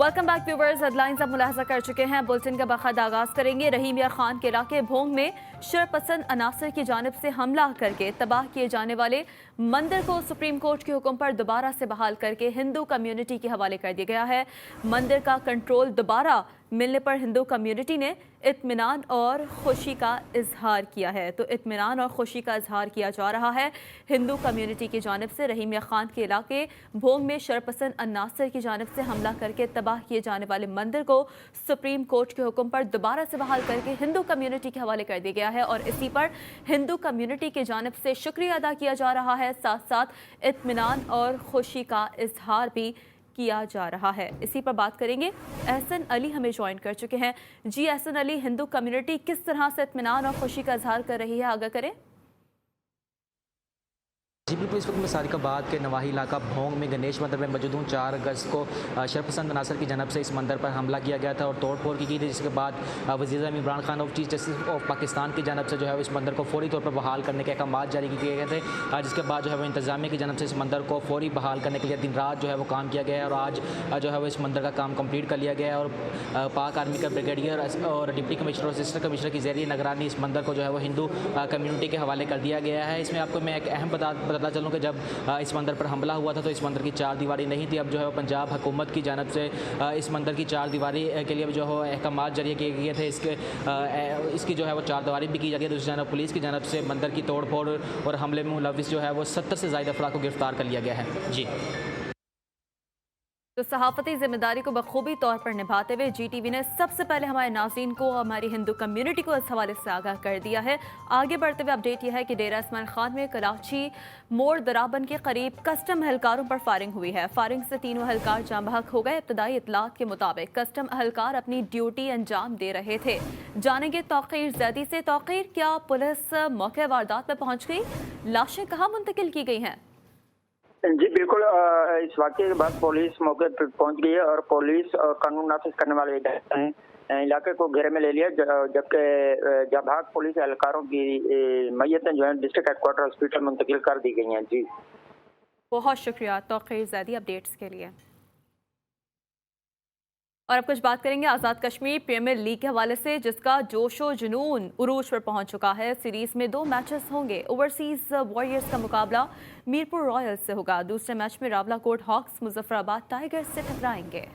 Welcome back viewers. Headlines अब मुलाहजा कर चुके हैं। बुलेटिन का बाकायदा आगाज करेंगे। रहीम यार खान के इलाके भोंग में शरपसंद अनासर की जानिब से हमला करके तबाह किए जाने वाले मंदिर को सुप्रीम कोर्ट के हुक्म पर दोबारा से बहाल करके हिंदू कम्युनिटी के हवाले कर दिया गया है। मंदिर का कंट्रोल दोबारा मिलने पर हिंदू कम्युनिटी ने इत्मीनान और खुशी का इजहार किया है। तो इत्मीनान और खुशी का इजहार किया जा रहा है हिंदू कम्युनिटी की जानिब से। रहीम यार खान के इलाके भोंग में शरपसंद अनासर की जानिब से हमला करके तबाह किए जाने वाले मंदिर को सुप्रीम कोर्ट के हुक्म पर दोबारा से बहाल करके हिंदू कम्युनिटी के हवाले कर दिया गया है और इसी पर हिंदू कम्युनिटी की जानिब से शुक्रिया अदा किया जा रहा है, साथ साथ इत्मीनान और खुशी का इजहार भी किया जा रहा है। इसी पर बात करेंगे। एहसन अली हमें ज्वाइन कर चुके हैं। जी एहसन अली, हिंदू कम्युनिटी किस तरह से इत्मीनान और खुशी का इजहार कर रही है, आगाह करें। जी बिल्कुल, इस वक्त मैं सादिकाबाद के नवाही इलाका भोंग में गणेश मंदिर में मौजूद हूँ। 4 अगस्त को शरपसंद अनासर की जानब से इस मंदिर पर हमला किया गया था और तोड़ फोड़ की गई थी, जिसके बाद वज़ीर-ए-आज़म इमरान खान और चीफ जस्टिस ऑफ पाकिस्तान की जानब से जो है इस मंदिर को फौरी तौर पर बहाल करने के अहकाम जारी किए गए थे। जिसके बाद जो है वो इंतजामिया की जानब से इस मंदिर को फौरी बहाल करने के लिए दिन रात जो है वो काम किया गया है और आज जो है वो इस मंदिर का काम कम्प्लीट कर लिया गया है और पाक आर्मी का ब्रिगेडियर और डिप्टी कमिश्नर और असिस्टेंट कमिश्नर की ज़रिए निगरानी इस मंदिर को जो है वो हिंदू कम्युनिटी के हवाले कर दिया गया है। इसमें आपको मैं एक अहम बताता चलूँ कि जब इस मंदिर पर हमला हुआ था तो इस मंदिर की 4 दीवारी नहीं थी। अब जो है पंजाब हुकूमत की जानब से इस मंदिर की 4 दीवारी के लिए जो है अहकाम जारी किए गए थे। इसकी जो है वो 4 दीवारी भी की जा रही है। दूसरी जानब पुलिस की जानब से मंदिर की तोड़ फोड़ और हमले में मुलविस जो है वो 70 से ज़ायद अफराद को गिरफ्तार कर लिया गया है। जी, तो सहाफ़ती जिम्मेदारी को बखूबी तौर पर निभाते हुए GTV ने सबसे पहले हमारे नाज़रीन को, हमारी हिंदू कम्युनिटी को इस हवाले से आगाह कर दिया है। आगे बढ़ते हुए अपडेट यह है कि डेरा इस्माइल खान में कराची मोड़ दराबन के करीब कस्टम एहलकारों पर फायरिंग हुई है। फायरिंग से तीनों एहलकार जाँ बहक हो गए। इब्तदाई इतलात के मुताबिक कस्टम एहलकार अपनी ड्यूटी अंजाम दे रहे थे। जानेंगे तौक़ीर ज़ैदी से। तौक़ीर, क्या पुलिस मौके वारदात पर पहुँच गई? लाशें कहाँ मुंतकिल की गई हैं? जी बिल्कुल, इस वाक़े के बाद पुलिस मौके पर पहुंच गई है और पुलिस कानून नाफिज करने वाले इदारे ने इलाके को घेरे में ले लिया, जबकि जबाग पुलिस एहलकारों की मैयतें जो है डिस्ट्रिक्ट हेडक्वार्टर हॉस्पिटल मुंतकिल कर दी गई हैं। जी, बहुत शुक्रिया तौक़ीर ज़ैदी अपडेट्स के लिए। और अब कुछ बात करेंगे आज़ाद कश्मीर प्रीमियर लीग के हवाले से, जिसका जोशो जुनून उरूज पर पहुंच चुका है। सीरीज में 2 मैचेस होंगे। ओवरसीज वॉरियर्स का मुकाबला मीरपुर रॉयल्स से होगा। दूसरे मैच में रावलाकोट हॉक्स मुजफ्फराबाद टाइगर्स से टकराएंगे।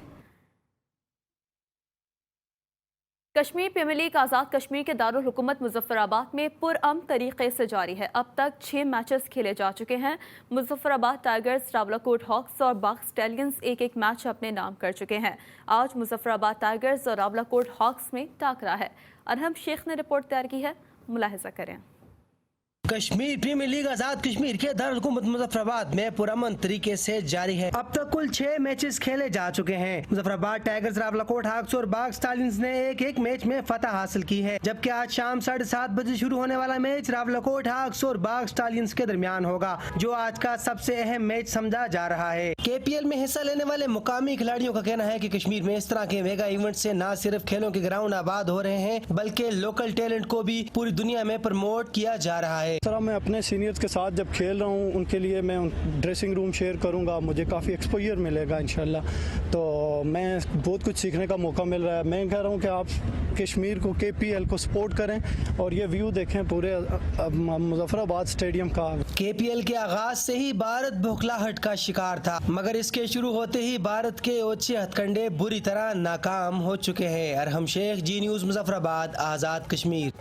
कश्मीर प्रीमियर लीग आज़ाद कश्मीर के दारुल हुकूमत मुजफ्फराबाद में पुरअमन तरीके से जारी है। अब तक 6 मैचेस खेले जा चुके हैं। मुजफ्फराबाद टाइगर्स, रावलाकोट हॉक्स और बाग स्टैलियंस एक मैच अपने नाम कर चुके हैं। आज मुजफ्फराबाद टाइगर्स और रावलाकोट हॉक्स में टाकरा है। अरहम शेख ने रिपोर्ट तैयार की है, मुलाहिजा करें। कश्मीर प्रीमियर लीग आजाद कश्मीर के दारुल हुकूमत मुजफ्फराबाद में पुरअमन तरीके से जारी है। अब तक कुल 6 मैचेस खेले जा चुके हैं। मुजफ्फराबाद टाइगर्स, रावलाकोट हॉक्स और बाग स्टालियंस ने एक मैच में फतह हासिल की है, जबकि आज शाम 7:30 बजे शुरू होने वाला मैच रावलाकोट हॉक्स और बाग स्टालियंस के दरमियान होगा, जो आज का सबसे अहम मैच समझा जा रहा है। KPL में हिस्सा लेने वाले मुकामी खिलाड़ियों का कहना है कि कश्मीर में इस तरह के मेगा इवेंट से न सिर्फ खेलों के ग्राउंड आबाद हो रहे हैं, बल्कि लोकल टैलेंट को भी पूरी दुनिया में प्रमोट किया जा रहा है। तरह मैं अपने सीनियर्स के साथ जब खेल रहा हूँ, उनके लिए मैं ड्रेसिंग रूम शेयर करूँगा, मुझे काफ़ी एक्सपोजर मिलेगा इंशाल्लाह। तो मैं बहुत कुछ सीखने का मौका मिल रहा है। मैं कह रहा हूँ कि आप कश्मीर को, KPL को सपोर्ट करें और ये व्यू देखें पूरे मुजफ्फराबाद स्टेडियम का। KPL के आगाज से ही भारत बौखलाहट का शिकार था, मगर इसके शुरू होते ही भारत के ओछे हथकंडे बुरी तरह नाकाम हो चुके हैं। अरहम शेख, जी न्यूज़, मुजफ्फराबाद, आज़ाद कश्मीर।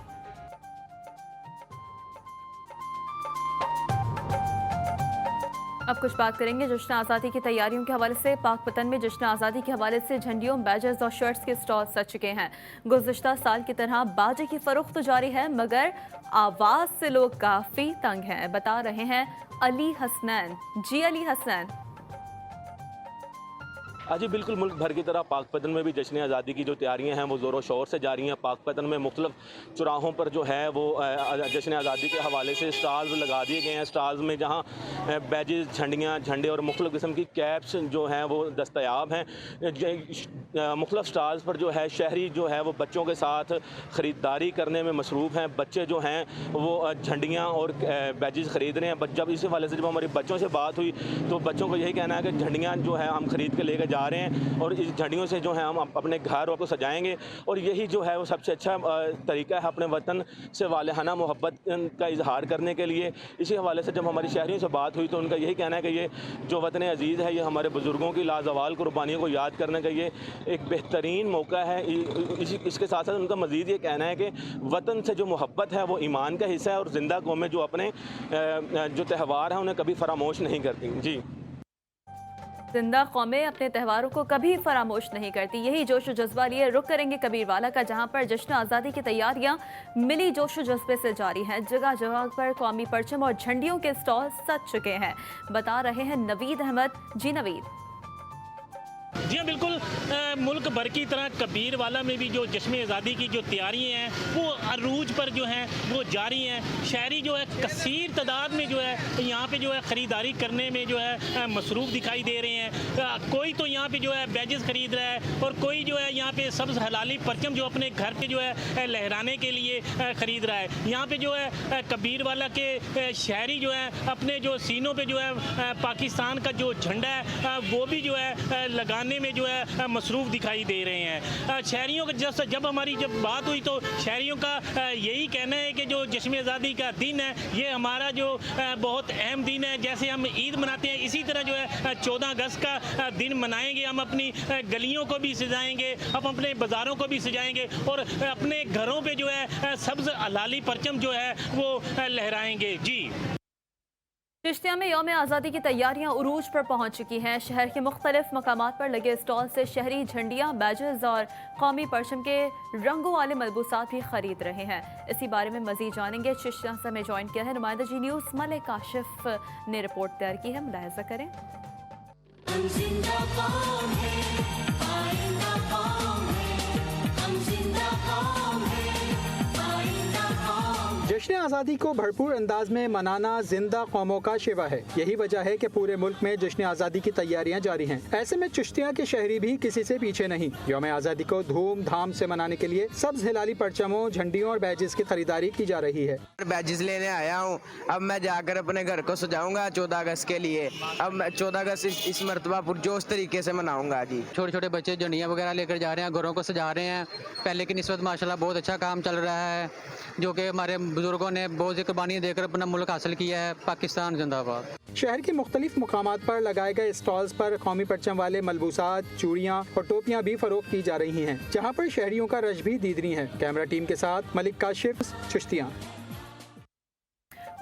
अब कुछ बात करेंगे जश्न आज़ादी की तैयारियों के हवाले से। पाकपतन में जश्न आज़ादी के हवाले से झंडियों, बैजेस और शर्ट्स के स्टॉल सज चुके हैं। गुज़िश्ता साल की तरह बाजे की फरोख्त जारी है, मगर आवाज़ से लोग काफ़ी तंग हैं, बता रहे हैं अली हसनैन। जी अली हसनैन। जी बिल्कुल, मुल्क भर की तरह पाकपतन में भी जश्न आज़ादी की जो तैयारियां हैं वो ज़ोरों शोर से जारी हैं। पाकपतन में मुख्तलिफ चौराहों पर जो है वो जश्न आज़ादी के हवाले से स्टॉल्स लगा दिए गए हैं। स्टॉल्स में जहां बैजेस, झंडियाँ, झंडे और मुख्तलिफ किस्म की कैप्स जो हैं वो दस्तयाब हैं। मुख्तलिफ स्टॉल्स पर जो है शहरी जो है वो बच्चों के साथ ख़रीदारी करने में मसरूफ़ हैं। बच्चे जो हैं वो झंडियाँ और बैजेस ख़रीद रहे हैं। जब इस हवाले से जब हमारे बच्चों से बात हुई तो बच्चों को यही कहना है कि झंडियाँ जो है हम ख़रीद के लेकर जा रहे हैं और इस झंडियों से जो है हम अपने घर को सजाएँगे और यही जो है वो सबसे अच्छा तरीका है अपने वतन से वालहाना मोहब्बत का इजहार करने के लिए। इसी हवाले से जब हमारी शहरियों से बात हुई तो उनका यही कहना है कि ये जो वतन अजीज़ है, ये हमारे बुज़ुर्गों की लाजवाल कुर्बानियों को याद करने का ये एक बेहतरीन मौका है। इसके साथ साथ उनका मज़ीद ये कहना है कि वतन से जो मोहब्बत है वो ईमान का हिस्सा है और ज़िंदा कौमें जो अपने जो त्यौहार हैं उन्हें कभी फरामोश नहीं करती। जी, जिंदा कौमें अपने त्योहारों को कभी फरामोश नहीं करती। यही जोश व जज्बा लिए रुख करेंगे कबीरवाला का, जहां पर जश्न आज़ादी की तैयारियां मिली जोश व जज्बे से जारी हैं। जगह जगह पर कौमी परचम और झंडियों के स्टॉल सज चुके हैं। बता रहे हैं नवीद अहमद। जी नवीद। जी हाँ, बिल्कुल। मुल्क भर की तरह कबीरवाला में भी जो जश्न आज़ादी की जो तैयारियां हैं वो अरूज पर जो हैं वो जारी हैं। शहरी जो है कसीर तादाद में जो है यहाँ पे जो है ख़रीदारी करने में जो है मसरूफ़ दिखाई दे रहे हैं। कोई तो यहाँ पे जो है बैजेस ख़रीद रहा है और कोई जो है यहाँ पे सब्ज़ हलाली परचम जो अपने घर पे जो है लहराने के लिए ख़रीद रहा है। यहाँ पे जो है कबीरवाला के शहरी जो है अपने जो सीनों पे जो है पाकिस्तान का जो झंडा है वो भी जो है लगाने में जो है मसरूफ़ दिखाई दे रहे हैं। शहरियों का जब हमारी बात हुई तो शहरियों का यही कहना है कि जो जश्न आज़ादी का दिन है ये हमारा जो बहुत अहम दिन है। जैसे हम ईद मनाते हैं इसी तरह जो है 14 अगस्त का दिन मनाएंगे। हम अपनी गलियों को भी सजाएंगे, हम अपने बाज़ारों को भी सजाएंगे और अपने घरों पे जो है सब्ज़ हलाली परचम जो है वो लहराएंगे। जी, चिश्तिया में यौम आज़ादी की तैयारियां उरूज पर पहुंच चुकी हैं। शहर के मुख्तलिफ मकामात पर लगे स्टॉल से शहरी झंडियां, बैजेस और कौमी परचम के रंगों वाले मलबूसात भी खरीद रहे हैं। इसी बारे में मजीद जानेंगे। चिश्तिया से हमें ज्वाइन किया है नुमाइंदा जी न्यूज़ मलिक काशिफ ने रिपोर्ट तैयार की है, मुलाहिजा करें। जश्न आज़ादी को भरपूर अंदाज में मनाना जिंदा कौमों का शिवा है। यही वजह है कि पूरे मुल्क में जश्न आज़ादी की तैयारियां जारी हैं। ऐसे में चिश्तिया के शहरी भी किसी से पीछे नहीं। यौम आज़ादी को धूमधाम से मनाने के लिए सब्ज हिलाली परचमों, झंडियों और बैजेस की खरीदारी की जा रही है। बैजेस लेने आया हूँ, अब मैं जाकर अपने घर को सजाऊंगा 14 अगस्त के लिए। अब मैं 14 अगस्त इस मरतबा पुरजोश तरीके से मनाऊंगा। जी, छोटे छोटे बच्चे झंडियाँ वगैरह लेकर जा रहे हैं, घरों को सजा रहे हैं। पहले की निस्बत माशाल्लाह बहुत अच्छा काम चल रहा है, जो कि हमारे बुजुर्गों ने बहुत सी कुर्बानियाँ देकर अपना मुल्क हासिल किया है। पाकिस्तान जिंदाबाद। शहर के मुख्तलिफ मुकामात पर लगाए गए स्टॉल्स पर कौमी परचम वाले मलबूसात, चूड़ियाँ और टोपियाँ भी फरोख्त की जा रही हैं, जहाँ पर शहरियों का रश भी दीदनी है। कैमरा टीम के साथ मलिक काशिफ, चिश्तिया।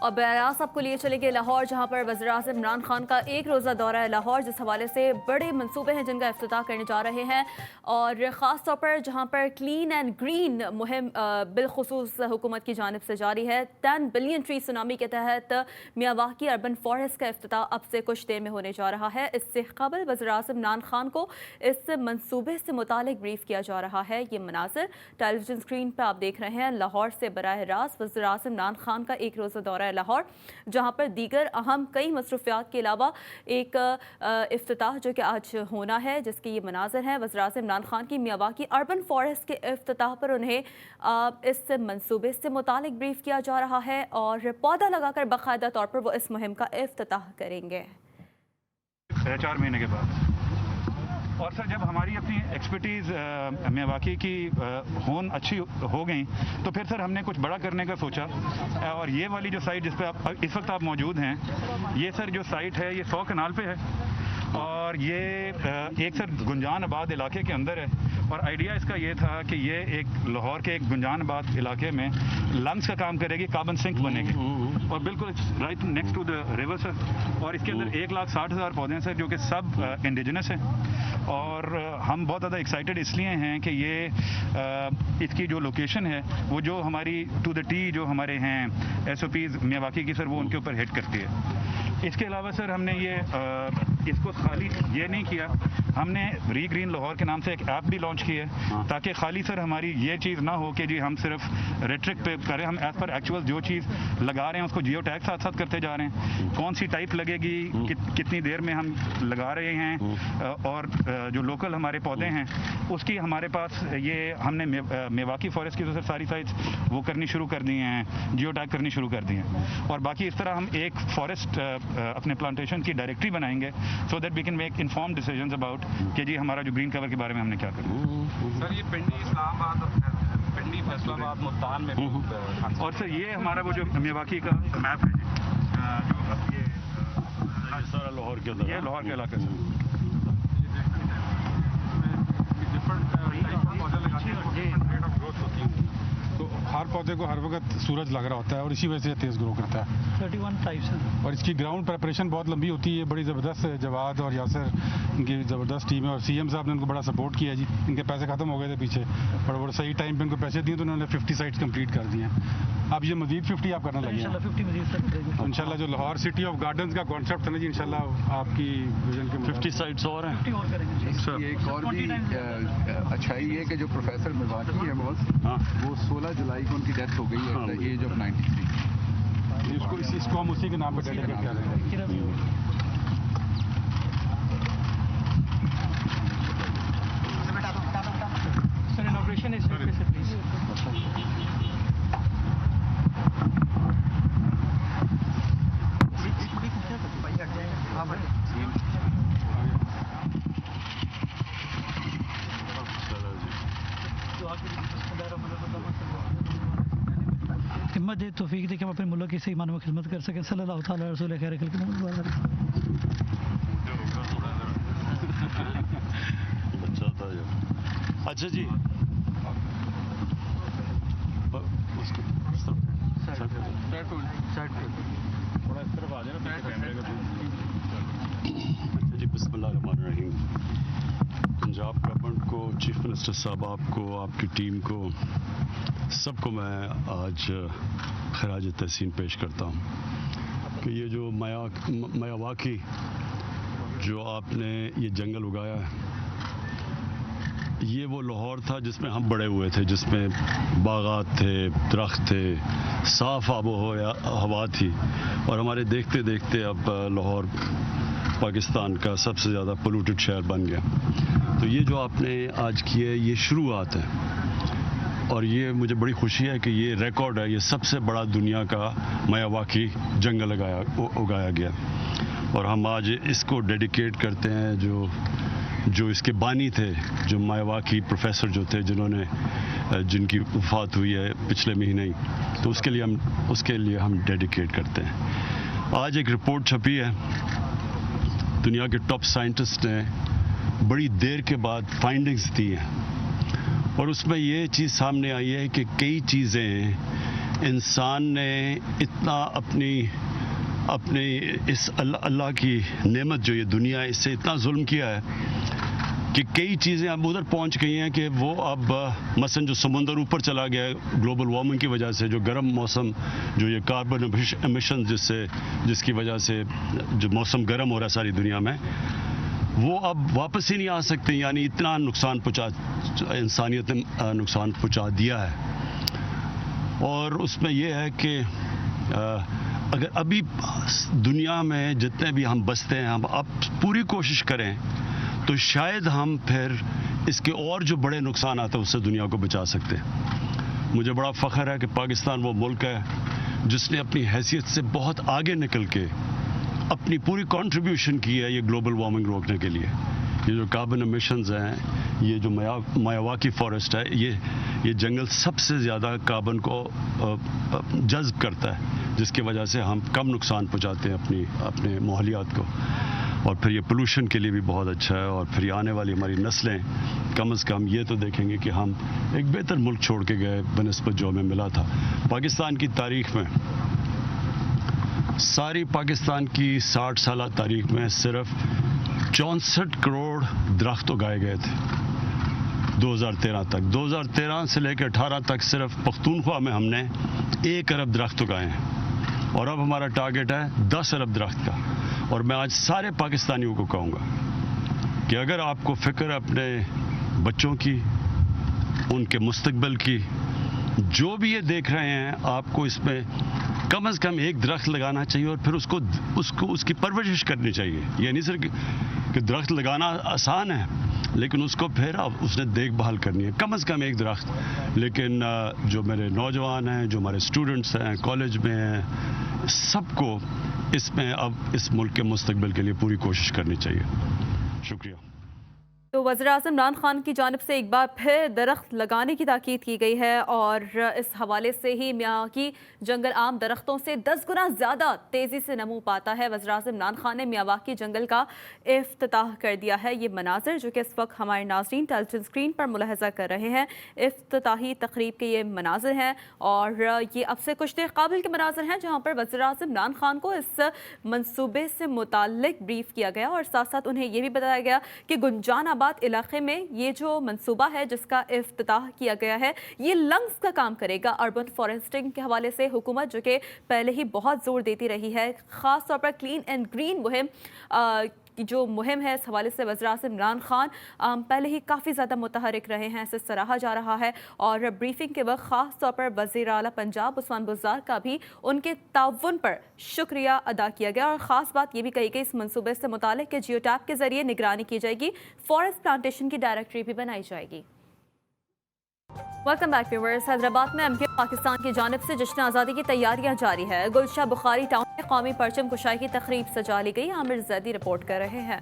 और बयास आपको लिए चलेंगे लाहौर, जहां पर वज़ीर-ए-आज़म इमरान खान का एक रोज़ा दौरा है लाहौर, जिस हवाले से बड़े मंसूबे हैं जिनका इफ्तिताह करने जा रहे हैं। और ख़ास तौर पर जहां पर क्लीन एंड ग्रीन मुहिम बिलखुसूस हुकूमत की जानिब से जारी है। 10 बिलियन ट्री सुनामी के तहत मियावाकी अर्बन फॉरेस्ट का इफ्तिताह अब से कुछ देर में होने जा रहा है। इससे कबल वज़ीर-ए-आज़म इमरान खान को इस मंसूबे से मुतालिक ब्रीफ किया जा रहा है। ये मनाज़िर टेलीविजन स्क्रीन पर आप देख रहे हैं। लाहौर से बराह रास्त वज़ीर-ए-आज़म इमरान खान का एक रोज़ा दौरा लाहौर, जहां पर दीगर अहम कई मसरूफियात के अलावा एक इफ्तिताह जो कि आज होना है, जिसके ये मनाज़िर हैं। वज़ीर-ए-आज़म इमरान खान की मियावाकी अर्बन फॉरेस्ट के इफ्तिताह पर उन्हें इस मंसूबे से मुतालिक ब्रीफ किया जा रहा है और पौधा लगाकर बाकायदा तौर पर वो इस मुहिम का इफ्तिताह करेंगे 4 महीने के बाद। और सर, जब हमारी अपनी एक्सपर्टीज़ मियावाकी की होन अच्छी हो गई तो फिर सर हमने कुछ बड़ा करने का सोचा। और ये वाली जो साइट जिस पे आप इस वक्त आप मौजूद हैं, ये सर जो साइट है ये 100 कनाल पे है और ये एक सर गुंजान आबाद इलाके के अंदर है। और आइडिया इसका ये था कि ये एक लाहौर के एक गुंजान आबाद इलाके में लंग्स का काम करेगी, कार्बन सिंक बनेगी और बिल्कुल right next to the river sir. और इसके अंदर 1,60,000 पौधे हैं सर, जो कि सब इंडिजिनस हैं। और हम बहुत ज़्यादा एक्साइटेड इसलिए हैं कि ये इसकी जो लोकेशन है वो जो हमारी टू द टी जो हमारे हैं SOPs मियावाकी की सर, वो उनके ऊपर हिट करती है। इसके अलावा सर हमने ये इसको खाली ये नहीं किया। हमने रीग्रीन लाहौर के नाम से एक ऐप भी लॉन्च की है ताकि खाली सर हमारी ये चीज़ ना हो कि जी हम सिर्फ रेट्रिक पे करें, हम एज पर एक्चुअल जो चीज़ लगा रहे हैं उसको जियो टैग साथ साथ करते जा रहे हैं। कौन सी टाइप लगेगी, कितनी देर में हम लगा रहे हैं, और जो लोकल हमारे पौधे हैं उसकी हमारे पास ये हमने मेवाकी फॉरेस्ट की तो सर सारी साइट्स वो करनी शुरू कर दी हैं, जियो टैग करनी शुरू कर दी हैं। और बाकी इस तरह हम एक फॉरेस्ट अपने प्लांटेशन की डायरेक्टरी बनाएंगे so that we can make inform decisions about कि जी हमारा जो ग्रीन कवर के बारे में हमने क्या करना। सर ये पिंडी इस्लामाबाद, पिंडी फैसलाबाद, मुल्तान में और सर ये हमारा वो जो मेवाकी का मैप है जी, जो ये सारा लाहौर के अंदर, ये लाहौर के इलाके से तो हर पौधे को हर वक्त सूरज लग रहा होता है और इसी वजह से तेज़ ग्रो करता है। 31 टाइप्स हैं और इसकी ग्राउंड प्रिपरेशन बहुत लंबी होती है, बड़ी ज़बरदस्त है। जवाद और यासर इनकी ज़बरदस्त टीम है और सीएम साहब ने उनको बड़ा सपोर्ट किया जी। इनके पैसे ख़त्म हो गए थे पीछे, पर वो सही टाइम पे इनको पैसे दिए तो उन्होंने 50 साइट्स कंप्लीट कर दिए हैं। अब ये मजीद 50 आप करने लगे हैं इंशाल्लाह। जो लाहौर सिटी ऑफ गार्डन्स का कॉन्सेप्ट है ना जी, इंशाल्लाह आपकी विजन के 50 साइट्स और हैं। एक और भी अच्छाई है कि जो प्रोफेसर मेवाकी है वो 16 जुलाई को उनकी डेथ हो गई है एट द एज ऑफ 93। इसको हम उसी के नाम पर डेडिकेट कर रहे हैं। सर इनॉग्रेशन इस पे से प्लीज। हिम्मत दे, तौफीक दे कि हम अपने मुल्क की सही मानों में खिदमत कर सकें। सल्लल्लाहु तआला अलैहि रसूल खैर खल्क़ मोहम्मद। अच्छा जी, थोड़ा इस तरफ आ जाए ना कैमरे का। जी बिस्मिल्लाहिर्रहमानिर्रहीम। पंजाब गवर्नमेंट को, चीफ मिनिस्टर साहब आपको, आपकी टीम को, सबको मैं आज खराज तहसीन पेश करता हूँ कि ये जो मायावाकी जो आपने ये जंगल उगाया है, ये वो लाहौर था जिसमें हम बड़े हुए थे, जिसमें बागात थे, दरख्त थे, साफ आबो हवा थी। और हमारे देखते देखते अब लाहौर पाकिस्तान का सबसे ज़्यादा पोल्यूटेड शहर बन गया। तो ये जो आपने आज की है ये शुरुआत है और ये मुझे बड़ी खुशी है कि ये रिकॉर्ड है, ये सबसे बड़ा दुनिया का मायावाकी जंगल उगाया गया। और हम आज इसको डेडिकेट करते हैं जो इसके बानी थे, जो मायावाकी प्रोफेसर जो थे, जिनकी वफात हुई है पिछले महीने ही, तो उसके लिए हम डेडिकेट करते हैं। आज एक रिपोर्ट छपी है, दुनिया के टॉप साइंटिस्ट ने बड़ी देर के बाद फाइंडिंग्स दी हैं और उसमें ये चीज़ सामने आई है कि कई चीज़ें इंसान ने इतना अपनी इस अल्लाह की नेमत जो ये दुनिया है, इससे इतना जुल्म किया है कि कई चीज़ें अब उधर पहुंच गई हैं कि वो अब मसलन जो समुंदर ऊपर चला गया है ग्लोबल वार्मिंग की वजह से, जो गर्म मौसम, जो ये कार्बन एमिशन जिसकी वजह से जो मौसम गर्म हो रहा है सारी दुनिया में, वो अब वापस ही नहीं आ सकते। यानी इतना नुकसान इंसानियत ने नुकसान पहुँचा दिया है। और उसमें यह है कि अगर अभी दुनिया में जितने भी हम बसते हैं, हम अब पूरी कोशिश करें तो शायद हम फिर इसके और जो बड़े नुकसान आते हैं उससे दुनिया को बचा सकते हैं। मुझे बड़ा फ़ख्र है कि पाकिस्तान वो मुल्क है जिसने अपनी हैसियत से बहुत आगे निकल के अपनी पूरी कंट्रीब्यूशन की है ये ग्लोबल वार्मिंग रोकने के लिए। ये जो कार्बन एमिशंस हैं, ये जो मायावाकी फॉरेस्ट है, ये जंगल सबसे ज़्यादा कार्बन को जज्ब करता है, जिसकी वजह से हम कम नुकसान पहुँचाते हैं अपने माहौलियात को। और फिर ये पोल्यूशन के लिए भी बहुत अच्छा है। और फिर आने वाली हमारी नस्लें कम से कम ये तो देखेंगे कि हम एक बेहतर मुल्क छोड़ के गए बनिस्बत जो हमें मिला था। पाकिस्तान की तारीख में, सारी पाकिस्तान की 60 साल तारीख में सिर्फ 64 करोड़ दरख्त उगाए गए थे 2013 तक। 2013 से लेकर 18 तक सिर्फ पख्तूनख्वा में हमने 1 अरब दरख्त उगाए हैं और अब हमारा टारगेट है 10 अरब दरख्त का। और मैं आज सारे पाकिस्तानियों को कहूँगा कि अगर आपको फ़िक्र अपने बच्चों की, उनके मुस्तकबिल की, जो भी ये देख रहे हैं, आपको इसमें कम से कम एक दरख्त लगाना चाहिए और फिर उसकी परवरिश करनी चाहिए। ये नहीं सिर्फ कि दरख्त लगाना आसान है, लेकिन उसको फिर उसने देखभाल करनी है, कम से कम एक दरख्त। लेकिन जो मेरे नौजवान हैं, जो हमारे स्टूडेंट्स हैं, कॉलेज में हैं, सबको इसमें अब इस मुल्क के मुस्तकबिल के लिए पूरी कोशिश करनी चाहिए। शुक्रिया। तो वज़ीर-ए-आज़म इमरान खान की जानिब से एक बार फिर दरख्त लगाने की ताकीद की गई है और इस हवाले से ही मियावाकी जंगल आम दरख्तों से 10 गुना ज़्यादा तेज़ी से नमू पाता है। वज़ीर-ए-आज़म इमरान खान ने मियावाकी जंगल का इफ्तिताह कर दिया है। ये मनाज़र जो कि इस वक्त हमारे नाज़रीन टेलीविज़न स्क्रीन पर मुलाहज़ा कर रहे हैं, इफ्तिताही तकरीब के ये मनाज़र हैं और ये अब से कुछ देर काबिल के मनाज़र हैं जहाँ पर वज़ीर-ए-आज़म इमरान खान को इस मनसूबे से मुताल्लिक ब्रीफ किया गया और साथ साथ उन्हें ये भी बताया गया कि गुंजाना इलाके में ये जो मंसूबा है जिसका इफ्तिताह किया गया है, ये लंग्स का काम करेगा। अर्बन फॉरेस्टिंग के हवाले से हुकूमत जो कि पहले ही बहुत जोर देती रही है, ख़ास तौर पर क्लीन एंड ग्रीन मुहिम जो मुहिम है, इस हवाले से वज़ीर-ए-आज़म इमरान खान पहले ही काफ़ी ज़्यादा मुतहरिक रहे हैं, इसे सराहा जा रहा है। और ब्रीफिंग के वक्त ख़ास तौर पर वज़ीर आला पंजाब उस्मान बुज़दार का भी उनके ताउन पर शुक्रिया अदा किया गया और ख़ास बात ये भी कही गई इस मनसूबे से मुतालिक के जियो टैब के ज़रिए निगरानी की जाएगी, फॉरेस्ट प्लांटेशन की डायरेक्टरी भी बनाई जाएगी। Welcome back viewers. हैदराबाद में एमक्यूएम पाकिस्तान की जानिब से जश्न आज़ादी की तैयारियां जारी है। गुलशाह बुखारी टाउन में कौमी परचम कुशाई की तकरीब सजा ली गई। आमिर जैदी रिपोर्ट कर रहे हैं।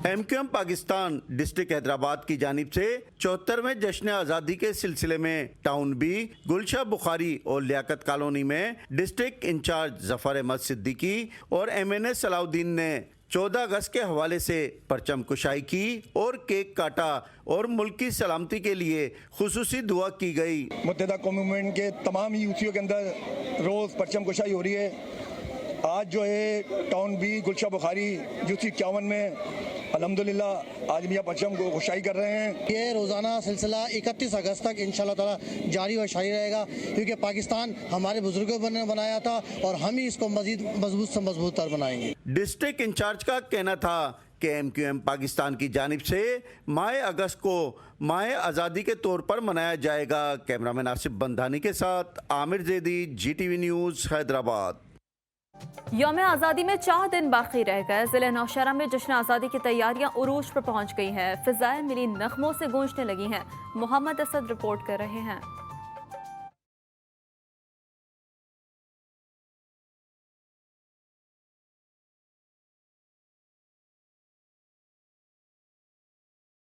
एमक्यूएम पाकिस्तान डिस्ट्रिक्ट हैदराबाद की जानिब से 74वें जश्न आज़ादी के सिलसिले में टाउन बी, गुलशाह बुखारी और लियाकत कॉलोनी में डिस्ट्रिक्ट इंचार्ज जफर अहमद सिद्दीकी और MNA सलाउद्दीन ने 14 अगस्त के हवाले से परचम कुशाई की और केक काटा और मुल्क की सलामती के लिए खुसूसी दुआ की गई। मुत्तहिदा कौमी मूवमेंट के तमाम यूथियों के अंदर रोज़ परचम कुशाई हो रही है। आज जो है टाउन बी गुलशाह बुखारी यूथी 51 में अल्हम्दुलिल्लाह आज मियाँ परचम को खुशाई कर रहे हैं। ये रोज़ाना सिलसिला 31 अगस्त तक इंशाल्लाह ताला जारी व शारी रहेगा, क्योंकि पाकिस्तान हमारे बुजुर्गों ने बनाया था और हम ही इसको मजीद मजबूत से मजबूत तर बनाएंगे। डिस्ट्रिक्ट इंचार्ज का कहना था कि एमक्यूएम पाकिस्तान की जानिब से माह अगस्त को माह आज़ादी के तौर पर मनाया जाएगा। कैमरामैन आसिफ बंधानी के साथ आमिर जैदी, GTV न्यूज़ हैदराबाद। यौम आज़ादी में 4 दिन बाकी रह गए। ज़िले नौशहरा में जश्न आज़ादी की तैयारियां उरूज पर पहुंच गई हैं। फिजाएं मिली नगमों से गूंजने लगी हैं। मोहम्मद असद रिपोर्ट कर रहे हैं।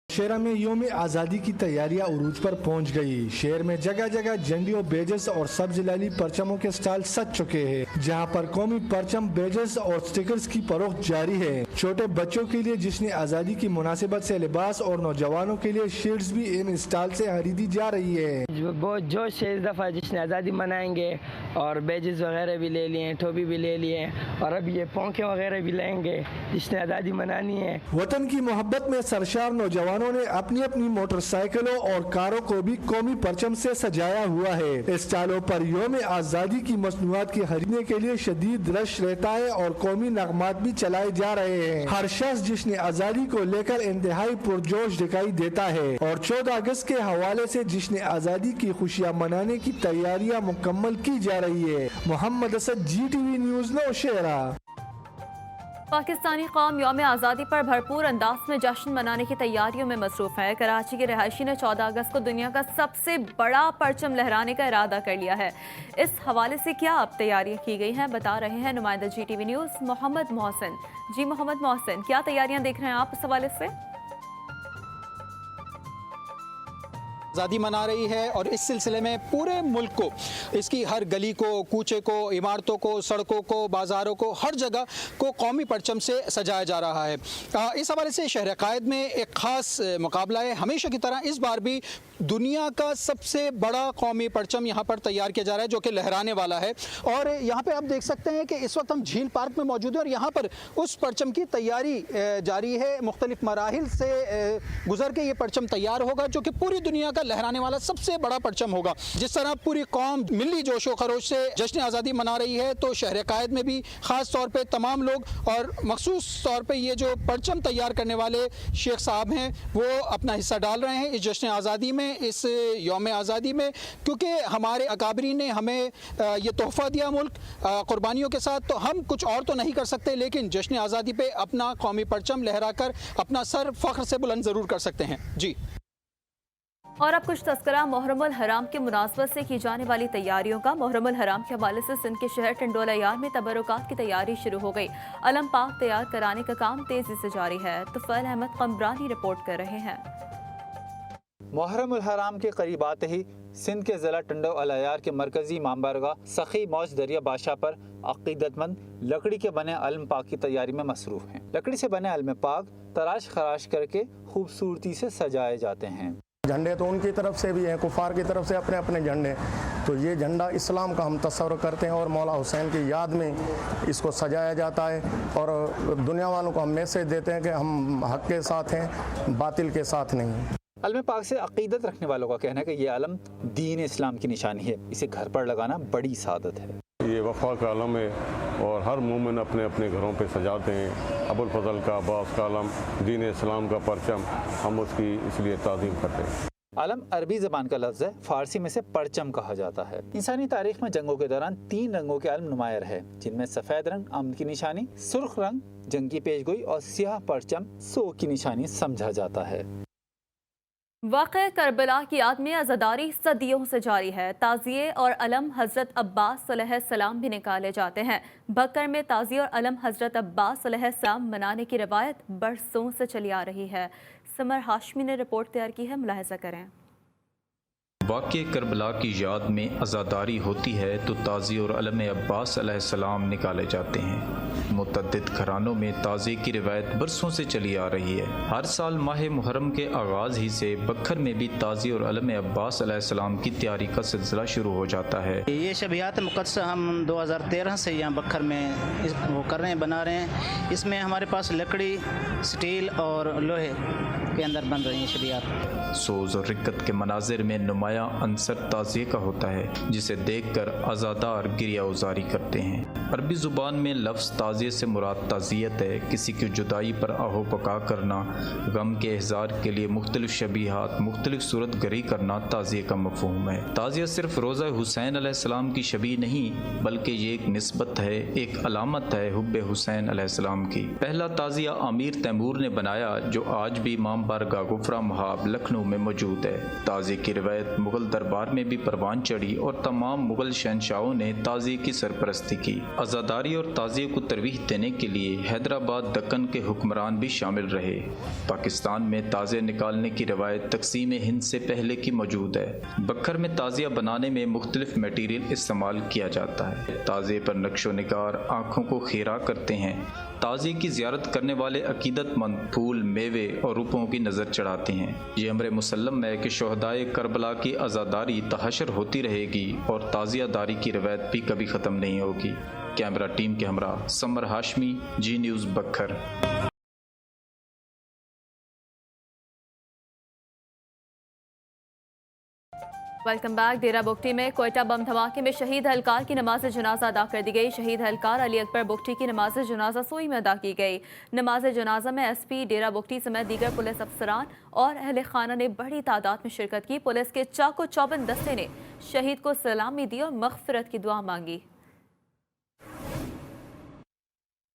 शहर में यौम आज़ादी की तैयारियां उरूज पर पहुंच गई। शहर में जगह जगह झंडियों, बेजेस और सब्ज लाली परचमों के स्टॉल सज चुके हैं, जहां पर कौमी परचम, बेजेस और स्टिकर्स की फरोख्त जारी है। छोटे बच्चों के लिए जिश्न आज़ादी की मुनासिबत से लिबास और नौजवानों के लिए शील्ड्स भी इन स्टॉल से खरीदी जा रही है। बहुत जोश से इस दफ़ा जश्न आज़ादी मनाएंगे और बेजेस वगैरह भी ले लिए, टोपी भी ले लिए और अब ये पौंखे वगैरह भी लेंगे। जश्न आज़ादी मनानी है। वतन की मोहब्बत में सरशार नौजवानों ने अपनी अपनी मोटरसाइकिलों और कारों को भी कौमी परचम से सजाया हुआ है। स्टॉलों पर यौम आज़ादी की मसनूआत की खरीदने के लिए शदीद रश रहता है और कौमी नगमात भी चलाए जा रहे हैं। हर शख्स जिश्न आज़ादी को लेकर इंतहाई पुरजोश दिखाई देता है और 14 अगस्त के हवाले से जिश्न आज़ादी की खुशियाँ मनाने की तैयारियाँ मुकम्मल की जा रही है। Mohammad Asad, GTV news, Nowshera. पाकिस्तानी कौम यौम आज़ादी पर भरपूर अंदाज में जश्न मनाने की तैयारियों में मसरूफ़ है। कराची के रहायशी ने 14 अगस्त को दुनिया का सबसे बड़ा परचम लहराने का इरादा कर लिया है। इस हवाले से क्या अब तैयारियां की गई हैं, बता रहे हैं नुमाइंदा GTV न्यूज़ मोहम्मद मोहसिन। जी मोहम्मद मोहसिन, क्या तैयारियां देख रहे हैं आप इस हवाले से? आज़ादी मना रही है और इस सिलसिले में पूरे मुल्क को, इसकी हर गली को, कूचे को, इमारतों को, सड़कों को, बाज़ारों को, हर जगह को कौमी परचम से सजाया जा रहा है। इस हवाले से शहर कायद में एक ख़ास मुकाबला है। हमेशा की तरह इस बार भी दुनिया का सबसे बड़ा कौमी परचम यहाँ पर तैयार किया जा रहा है, जो कि लहराने वाला है। और यहाँ पे आप देख सकते हैं कि इस वक्त हम झील पार्क में मौजूद हैं और यहाँ पर उस परचम की तैयारी जारी है। मुख्तलिफ मराहिल से गुजर के ये परचम तैयार होगा, जो कि पूरी दुनिया का लहराने वाला सबसे बड़ा परचम होगा। जिस तरह पूरी कौम मिली जोशो खरोश से जश्न आज़ादी मना रही है, तो शहर कायद में भी ख़ास तौर पे तमाम लोग और मखसूस तौर पे ये जो परचम तैयार करने वाले शेख साहब हैं वो अपना हिस्सा डाल रहे हैं इस जश्न आज़ादी में, इस यौम आज़ादी में, क्योंकि हमारे अकाबरी ने हमें ये तोहफ़ा दिया मुल्क कुर्बानियों के साथ। तो हम कुछ और तो नहीं कर सकते, लेकिन जश्न आज़ादी पे अपना कौमी परचम लहरा कर अपना सर फ़ख्र से बुलंद ज़रूर कर सकते हैं। जी। और अब कुछ तस्करा मुहर्रमुल हराम के मुनासबत से की जाने वाली तैयारियों का। मुहर्रमुल हराम के हवाले से सिंध के शहर टंडोला यार में तबरुकात की तैयारी शुरू हो गई। अलम पाक तैयार कराने का काम तेजी से जारी है। तुफैल अहमद कमरानी रिपोर्ट कर रहे हैं। मुहर्रमुल हराम के करीब आते ही सिंध के ज़िला टंडोला यार के मरकजी इमाम बारगाह सखी मौज दरिया बादशाह पर अकीदतमंद लकड़ी के बने अलम पाक की तैयारी में मसरूफ हैं। लकड़ी से बने अलम पाक तराश खराश करके खूबसूरती से सजाए जाते हैं। झंडे तो उनकी तरफ से भी हैं, कुफार की तरफ से अपने अपने झंडे, तो ये झंडा इस्लाम का हम तस्वर करते हैं और मौला हुसैन की याद में इसको सजाया जाता है और दुनिया वालों को हम मैसेज देते हैं कि हम हक के साथ हैं, बातिल के साथ नहीं। अलम पाक से अकीदत रखने वालों का कहना है कि ये अलम दीन इस्लाम की निशानी है, इसे घर पर लगाना बड़ी सादत है। ये वफा का अलम है और हर मोमिन अपने अपने घरों पे सजाते हैं। अबुल फजल का, अब्बास का अलम, दीन इस्लाम का परचम, हम उसकी इसलिए ताज़ीम करते हैं। अलम अरबी ज़बान का लफ्ज़ है, फ़ारसी में से परचम कहा जाता है। इंसानी तारीख में जंगों के दौरान 3 रंगों के अलम नुमायर है, जिनमें सफ़ेद रंग अमन की निशानी, सुर्ख रंग जंग की पेशगोई और सियाह परचम सोग की निशानी समझा जाता है। वाक़या करबला की याद में अज़ादारी सदियों से जारी है। ताज़िये और अलम हज़रत अब्बास अलैहिस्सलाम भी निकाले जाते हैं। बकर में ताज़िये और अलम हज़रत अब्बास अलैहिस्सलाम मनाने की रवायत बरसों से चली आ रही है। समर हाशमी ने रिपोर्ट तैयार की है, मुलाहिज़ा करें। वाक़े करबला की याद में अज़ादारी होती है तो ताज़िये और अलम अब्बास अलैहिस्सलाम निकाले जाते हैं। मुतअद्दिद घरानों में ताज़िये की रिवायत बरसों से चली आ रही है। हर साल माह मुहर्रम के आगाज़ ही से बखर में भी ताज़िये और अलम अब्बास अलैहिस्सलाम की तैयारी का सिलसिला शुरू हो जाता है। ये शबियात मुक़द्दसा हम 2013 से यहाँ बखर में वो कर रहे हैं, बना रहे हैं। इसमें हमारे पास लकड़ी, स्टील और लोहे के अंदर बन रही हैं शबियात। सोज और रिक्कत के मनाजिर में नुमाया अंसर ताज़िये का होता है, जिसे देखकर अज़ादार गिरिया उजारी करते हैं। अरबी ज़ुबान में लफ्ज़ ताज़िये से मुराद ताज़ियत है, किसी की जुदाई पर आहो पका करना, गम के इज़हार के लिए मुख्तलिफ शबीहात, मुख्तलिफ सूरत गरी करना ताज़िये का मफ़हूम है। ताज़िया सिर्फ रोज़ा हुसैन अलैहिस्सलाम की शबी नहीं, बल्कि ये एक निस्बत है, एक अलामत है हुब्बे हुसैन अलैहिस्सलाम की। पहला ताज़िया आमिर तैमूर ने बनाया, जो आज भी इमाम बारगाह गुफरा महाब लखनऊ में मौजूद है। ताज़िये की रिवायत मुगल दरबार में भी परवान चढ़ी और तमाम मुगल शहंशाहों ने ताज़िये की सरपरस्ती की। अज़ादारी और ताज़िये को तरवीह देने के लिए हैदराबाद दक्कन के हुक्मरान भी शामिल रहे। पाकिस्तान में ताज़िये निकालने की रवायत तक़सीम हिंद से पहले की मौजूद है। बखर में ताज़िया बनाने में मुख्तलिफ मटीरियल इस्तेमाल किया जाता है। ताज़िये पर नक्शो निगार आँखों को खेरा करते हैं। ताज़िये की ज़ियारत करने वाले अकीदतमंद फूल, मेवे और रुपयों की नज़र चढ़ाते हैं। ये अमर मुसल्लम है कि शोहदाए करबला की अज़ादारी तहशर होती रहेगी और ताज़ियादारी की रवायत भी कभी ख़त्म नहीं होगी। कैमरा टीम के हमरा Samar Hashmi, G news Bhakkar. Welcome back. Dera Bugti में कोयटा बम धमाके में शहीद अहलकार की नमाज जनाजा अदा कर दी गई। शहीद अहलकार अली अकबर बुगटी की नमाज जनाजा सोई में अदा की गई। नमाज जनाजा में एसपी डेरा बुगटी समेत दीगर पुलिस अफसरान और अहले खाना ने बड़ी तादाद में शिरकत की। पुलिस के चाको चौबंद दस्ते ने शहीद को सलामी दी और मगफिरत की दुआ मांगी।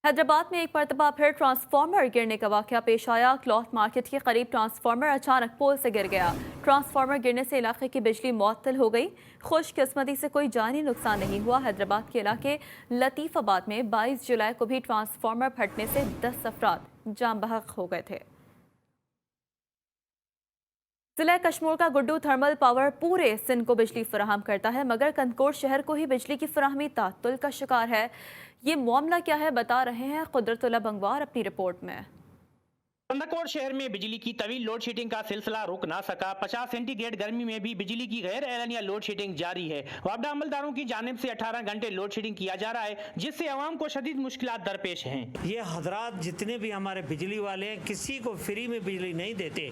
हैदराबाद में एक मरतबा फिर ट्रांसफार्मर गिरने का वाक़या पेश आया। क्लॉथ मार्केट के करीब ट्रांसफार्मर अचानक पोल से गिर गया। ट्रांसफार्मर गिरने से इलाके की बिजली मुअत्तल हो गई। खुशकिस्मती से कोई जानी नुकसान नहीं हुआ। हैदराबाद के इलाके लतीफ़ाबाद में 22 जुलाई को भी ट्रांसफार्मर फटने से 10 अफराद जान बहक हो गए थे। जिला कश्मीर का गुड्डू थर्मल पावर पूरे सिंध को बिजली फराहम करता है, मगर कंदकोट शहर को ही बिजली की फराहमी तात्तुल का शिकार है। ये मामला क्या है, बता रहे हैं कुदरतुल्लाह बंगवार अपनी रिपोर्ट में। कंदाकोट शहर में बिजली की तवील लोड शेडिंग का सिलसिला रुक ना सका। 50 सेंटीग्रेड गर्मी में भी बिजली की गैर एलानिया लोड शेडिंग जारी है। वापडा अमलदारों की जानिब से 18 घंटे लोड शेडिंग किया जा रहा है, जिससे आवाम को शदीद मुश्किलात दरपेश हैं। ये हजरात जितने भी हमारे बिजली वाले हैं, किसी को फ्री में बिजली नहीं देते।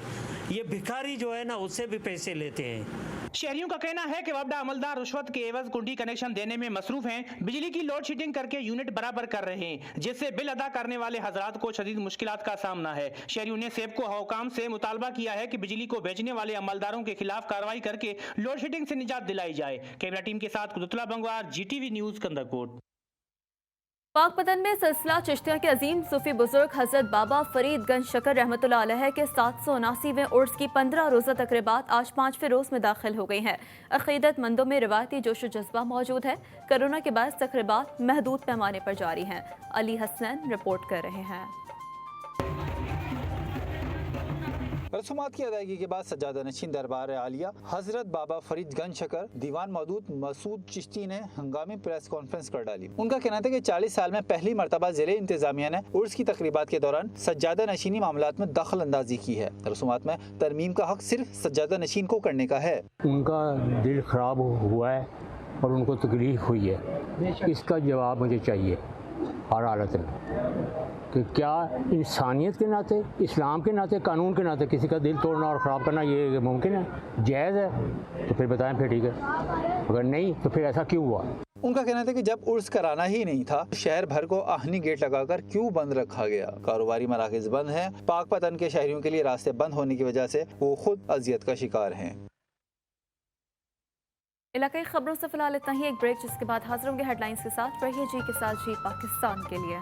ये भिखारी जो है ना, उससे भी पैसे लेते हैं। शहरियों का कहना है कि वापडा अमलदार रुश्वत के एवज कुंडी कनेक्शन देने में मसरूफ हैं। बिजली की लोड शेडिंग करके यूनिट बराबर कर रहे हैं, जिससे बिल अदा करने वाले हजरात को शदीद मुश्किलात का सामना है। शहरियों ने सेबको हुकाम से मुतालबा किया है कि बिजली को बेचने वाले अमलदारों के खिलाफ कार्रवाई करके लोड शेडिंग से निजात दिलाई जाए। कैमरा टीम के साथ कुदरतुल्लाह बंगवार, GTV न्यूज, कंदाकोट। पाकपतन में सिलसिला चिश्तिया के अजीम सूफी बुजुर्ग हजरत बाबा फरीद गंज शकर रहमतुल्लाह अलैह के 779वें उर्स की 15 रोज़ा तकरीबात आज 5वें रोज़ में दाखिल हो गई हैं। अक़ीदतमंदों में रिवायती जोश जज्बा मौजूद है। कोरोना के बाद तकरीबात महदूद पैमाने पर जारी हैं। अली हसनैन रिपोर्ट कर रहे हैं। रसूमात की अदायगी के बाद सज्जादा नशीन दरबार आलिया हजरत बाबा फरीद गंज शकर दीवान मौदूद मसूद चिश्ती ने हंगामी प्रेस कॉन्फ्रेंस कर डाली। उनका कहना था कि 40 साल में पहली मरतबा ज़िले इंतजामिया ने उर्स की तकरीबात के दौरान सज्जादा नशीनी मामलात में दखल अंदाजी की है। रसूमात में तरमीम का हक सिर्फ सज्जादा नशीन को करने का है। उनका दिल खराब हुआ है और उनको तकलीफ हुई है, इसका जवाब मुझे चाहिए हर हालत में कि क्या इंसानियत के नाते, इस्लाम के नाते, कानून के नाते किसी का दिल तोड़ना और ख़राब करना ये मुमकिन है, जायज़ है? तो फिर बताएं, फिर ठीक है। अगर नहीं तो फिर ऐसा क्यों हुआ? उनका कहना था कि जब उर्स कराना ही नहीं था, शहर भर को आहनी गेट लगाकर क्यों बंद रखा गया? कारोबारी मराकज़ बंद हैं। पाकपतन के शहरियों के लिए रास्ते बंद होने की वजह से वो खुद अजियत का शिकार हैं। इलाकाई खबरों से फिलहाल इतना ही। एक ब्रेक, जिसके बाद हाजिर होंगे हेडलाइंस के साथ। रहिए जी के साथ जी पाकिस्तान के लिए।